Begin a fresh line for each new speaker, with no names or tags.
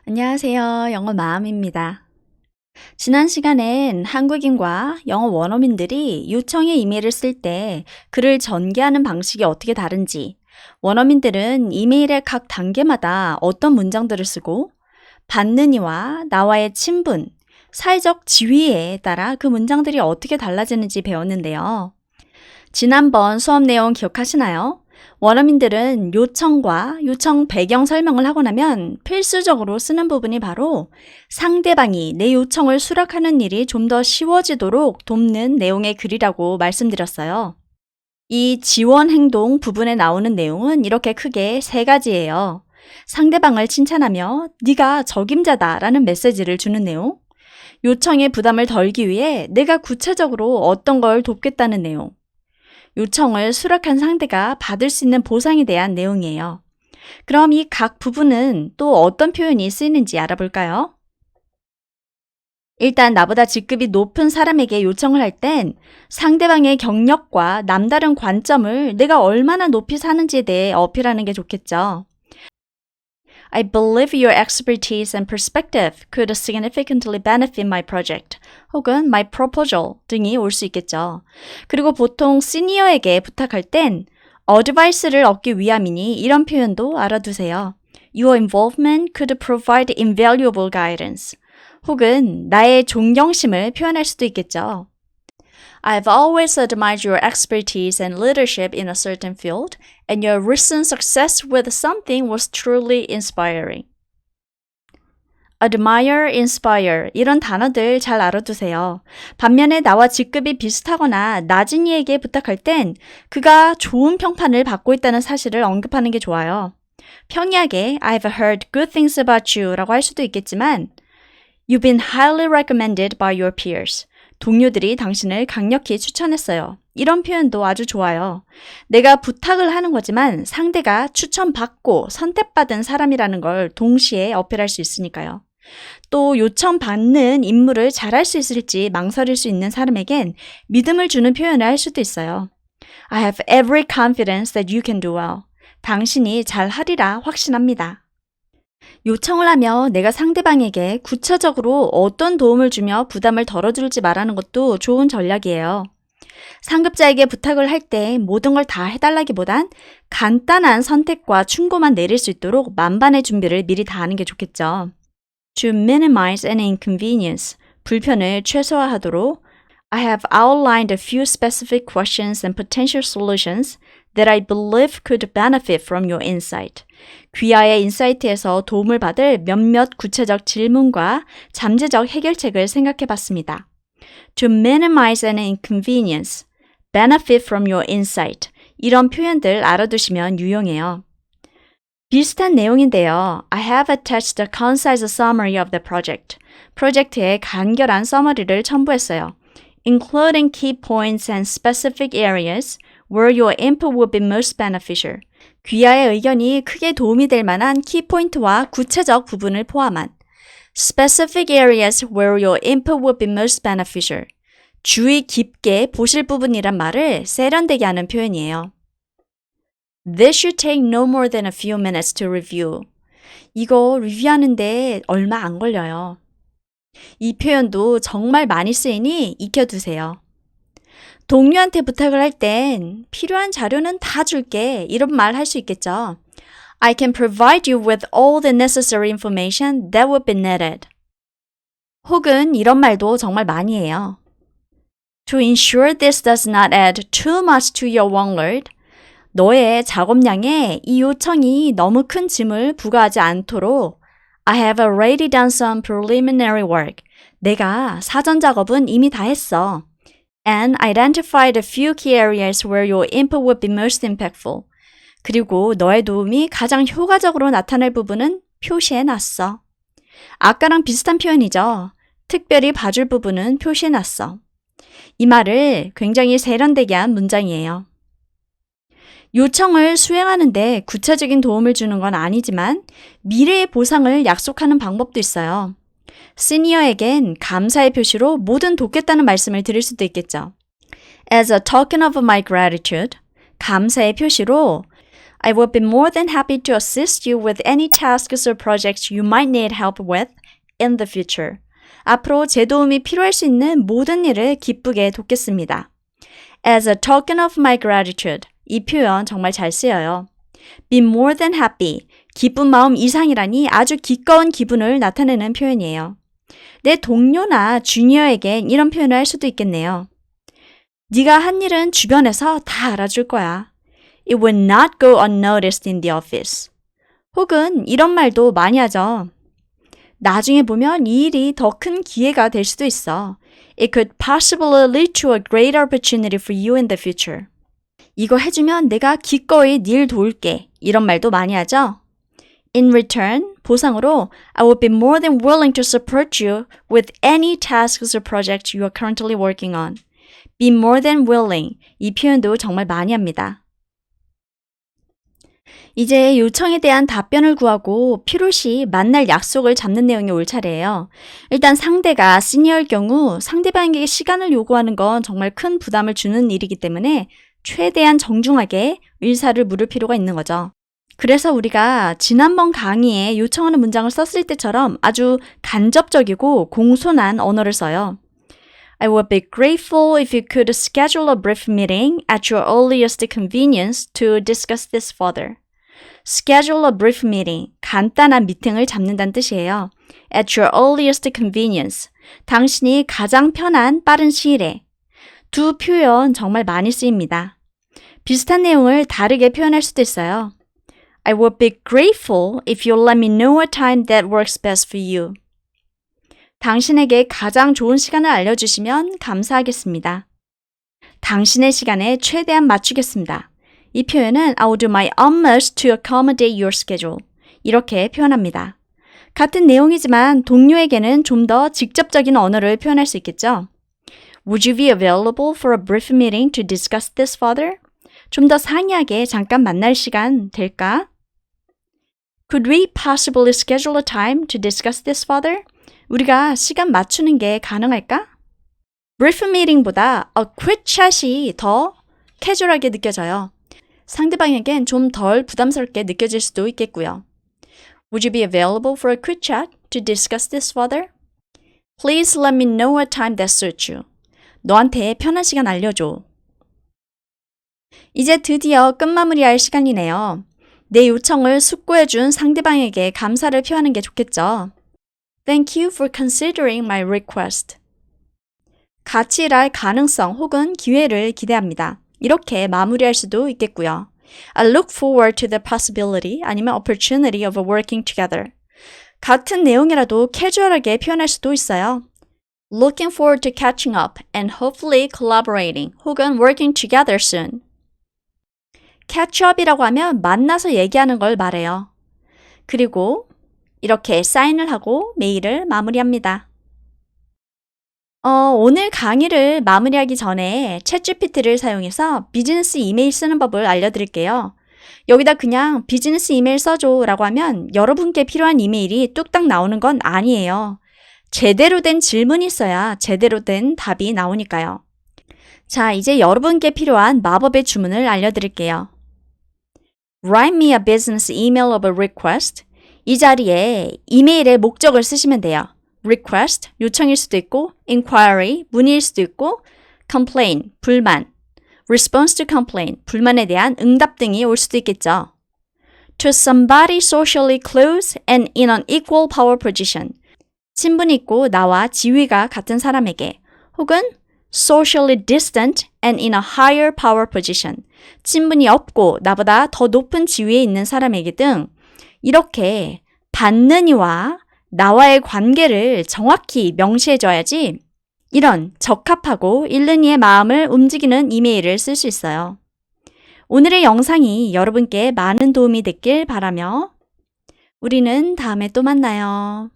안녕하세요. 영어 마음입니다. 지난 시간엔 한국인과 영어 원어민들이 요청의 이메일을 쓸 때 글을 전개하는 방식이 어떻게 다른지, 원어민들은 이메일의 각 단계마다 어떤 문장들을 쓰고, 받는 이와 나와의 친분, 사회적 지위에 따라 그 문장들이 어떻게 달라지는지 배웠는데요. 지난번 수업 내용 기억하시나요? 원어민들은 요청과 요청 배경 설명을 하고 나면 필수적으로 쓰는 부분이 바로 상대방이 내 요청을 수락하는 일이 좀 더 쉬워지도록 돕는 내용의 글이라고 말씀드렸어요. 이 지원 행동 부분에 나오는 내용은 이렇게 크게 세 가지예요. 상대방을 칭찬하며 네가 적임자다라는 메시지를 주는 내용, 요청의 부담을 덜기 위해 내가 구체적으로 어떤 걸 돕겠다는 내용, 요청을 수락한 상대가 받을 수 있는 보상에 대한 내용이에요. 그럼 이 각 부분은 또 어떤 표현이 쓰이는지 알아볼까요? 일단 나보다 직급이 높은 사람에게 요청을 할 땐 상대방의 경력과 남다른 관점을 내가 얼마나 높이 사는지에 대해 어필하는 게 좋겠죠. I believe your expertise and perspective could significantly benefit my project 혹은 my proposal 등이 올 수 있겠죠. 그리고 보통 시니어에게 부탁할 땐 어드바이스를 얻기 위함이니 이런 표현도 알아두세요. Your involvement could provide invaluable guidance 혹은 나의 존경심을 표현할 수도 있겠죠. I've always admired your expertise and leadership in a certain field, and your recent success with something was truly inspiring. admire, inspire 이런 단어들 잘 알아두세요. 반면에 나와 직급이 비슷하거나 낮은 이에게 부탁할 땐 그가 좋은 평판을 받고 있다는 사실을 언급하는 게 좋아요. 평이하게 I've heard good things about you 라고 할 수도 있겠지만 You've been highly recommended by your peers. 동료들이 당신을 강력히 추천했어요. 이런 표현도 아주 좋아요. 내가 부탁을 하는 거지만 상대가 추천받고 선택받은 사람이라는 걸 동시에 어필할 수 있으니까요. 또 요청받는 임무를 잘할 수 있을지 망설일 수 있는 사람에겐 믿음을 주는 표현을 할 수도 있어요. I have every confidence that you can do well. 당신이 잘하리라 확신합니다. 요청을 하며 내가 상대방에게 구체적으로 어떤 도움을 주며 부담을 덜어줄지 말하는 것도 좋은 전략이에요. 상급자에게 부탁을 할 때 모든 걸 다 해달라기보단 간단한 선택과 충고만 내릴 수 있도록 만반의 준비를 미리 다 하는 게 좋겠죠. To minimize any inconvenience, 불편을 최소화하도록 I have outlined a few specific questions and potential solutions that I believe could benefit from your insight. 귀하의 인사이트에서 도움을 받을 몇몇 구체적 질문과 잠재적 해결책을 생각해 봤습니다. To minimize an inconvenience, benefit from your insight. 이런 표현들 알아두시면 유용해요. 비슷한 내용인데요. I have attached a concise summary of the project. 프로젝트의 간결한 서머리를 첨부했어요. Including key points and specific areas where your input would be most beneficial. 귀하의 의견이 크게 도움이 될 만한 키포인트와 구체적 부분을 포함한 specific areas where your input would be most beneficial. 주의 깊게 보실 부분이란 말을 세련되게 하는 표현이에요. This should take no more than a few minutes to review. 이거 리뷰하는데 얼마 안 걸려요. 이 표현도 정말 많이 쓰이니 익혀두세요. 동료한테 부탁을 할 땐 필요한 자료는 다 줄게 이런 말 할 수 있겠죠. I can provide you with all the necessary information that would be needed. 혹은 이런 말도 정말 많이 해요. To ensure this does not add too much to your workload, 너의 작업량에 이 요청이 너무 큰 짐을 부과하지 않도록 I have already done some preliminary work. 내가 사전 작업은 이미 다 했어. And identified a few key areas where your input would be most impactful. 그리고 너의 도움이 가장 효과적으로 나타날 부분은 표시해놨어. 아까랑 비슷한 표현이죠. 특별히 봐줄 부분은 표시해놨어. 이 말을 굉장히 세련되게 한 문장이에요. 요청을 수행하는데 구체적인 도움을 주는 건 아니지만 미래의 보상을 약속하는 방법도 있어요. 시니어에겐 감사의 표시로 뭐든 돕겠다는 말씀을 드릴 수도 있겠죠. As a token of my gratitude, 감사의 표시로 I would be more than happy to assist you with any tasks or projects you might need help with in the future. 앞으로 제 도움이 필요할 수 있는 모든 일을 기쁘게 돕겠습니다. As a token of my gratitude. 이 표현 정말 잘 쓰여요. Be more than happy. 기쁜 마음 이상이라니 아주 기꺼운 기분을 나타내는 표현이에요. 내 동료나 주니어에겐 이런 표현을 할 수도 있겠네요. 네가 한 일은 주변에서 다 알아줄 거야. It will not go unnoticed in the office. 혹은 이런 말도 많이 하죠. 나중에 보면 이 일이 더 큰 기회가 될 수도 있어. It could possibly lead to a great opportunity for you in the future. 이거 해주면 내가 기꺼이 네 일 도울게. 이런 말도 많이 하죠. In return, 보상으로 I would be more than willing to support you with any tasks or projects you are currently working on. Be more than willing. 이 표현도 정말 많이 합니다. 이제 요청에 대한 답변을 구하고 필요시 만날 약속을 잡는 내용이 올 차례예요. 일단 상대가 시니어일 경우 상대방에게 시간을 요구하는 건 정말 큰 부담을 주는 일이기 때문에 최대한 정중하게 의사를 물을 필요가 있는 거죠. 그래서 우리가 지난번 강의에 요청하는 문장을 썼을 때처럼 아주 간접적이고 공손한 언어를 써요. I would be grateful if you could schedule a brief meeting at your earliest convenience to discuss this further. Schedule a brief meeting, 간단한 미팅을 잡는다는 뜻이에요. At your earliest convenience, 당신이 가장 편한 빠른 시일에. 두 표현 정말 많이 쓰입니다. 비슷한 내용을 다르게 표현할 수도 있어요. I would be grateful if you let me know a time that works best for you. 당신에게 가장 좋은 시간을 알려주시면 감사하겠습니다. 당신의 시간에 최대한 맞추겠습니다. 이 표현은 I will do my utmost to accommodate your schedule. 이렇게 표현합니다. 같은 내용이지만 동료에게는 좀 더 직접적인 언어를 표현할 수 있겠죠. Would you be available for a brief meeting to discuss this further? 좀 더 상이하게 잠깐 만날 시간 될까? Could we possibly schedule a time to discuss this further? 우리가 시간 맞추는 게 가능할까? brief meeting보다 a quick chat이 더 캐주얼하게 느껴져요. 상대방에겐 좀 덜 부담스럽게 느껴질 수도 있겠고요. Would you be available for a quick chat to discuss this further? Please let me know a time that suits you. 너한테 편한 시간 알려줘. 이제 드디어 끝마무리할 시간이네요. 내 요청을 숙고해준 상대방에게 감사를 표하는 게 좋겠죠. Thank you for considering my request. 같이 일할 가능성 혹은 기회를 기대합니다. 이렇게 마무리할 수도 있겠고요. I look forward to the possibility 아니면 opportunity of working together. 같은 내용이라도 캐주얼하게 표현할 수도 있어요. Looking forward to catching up and hopefully collaborating 혹은 working together soon. catch up이라고 하면 만나서 얘기하는 걸 말해요. 그리고 이렇게 사인을 하고 메일을 마무리합니다. 오늘 강의를 마무리하기 전에 챗GPT를 사용해서 비즈니스 이메일 쓰는 법을 알려드릴게요. 여기다 그냥 비즈니스 이메일 써줘 라고 하면 여러분께 필요한 이메일이 뚝딱 나오는 건 아니에요. 제대로 된 질문이 있어야 제대로 된 답이 나오니까요. 자, 이제 여러분께 필요한 마법의 주문을 알려드릴게요. Write me a business email of a request. 이 자리에 이메일의 목적을 쓰시면 돼요. request, 요청일 수도 있고, inquiry, 문의일 수도 있고, complaint, 불만, response to complaint, 불만에 대한 응답 등이 올 수도 있겠죠. To somebody socially close and in an equal power position. 친분이 있고 나와 지위가 같은 사람에게, 혹은 socially distant and in a higher power position. 친분이 없고 나보다 더 높은 지위에 있는 사람에게 등 이렇게 받는 이와 나와의 관계를 정확히 명시해줘야지 이런 적합하고 읽는 이의 마음을 움직이는 이메일을 쓸 수 있어요. 오늘의 영상이 여러분께 많은 도움이 됐길 바라며 우리는 다음에 또 만나요.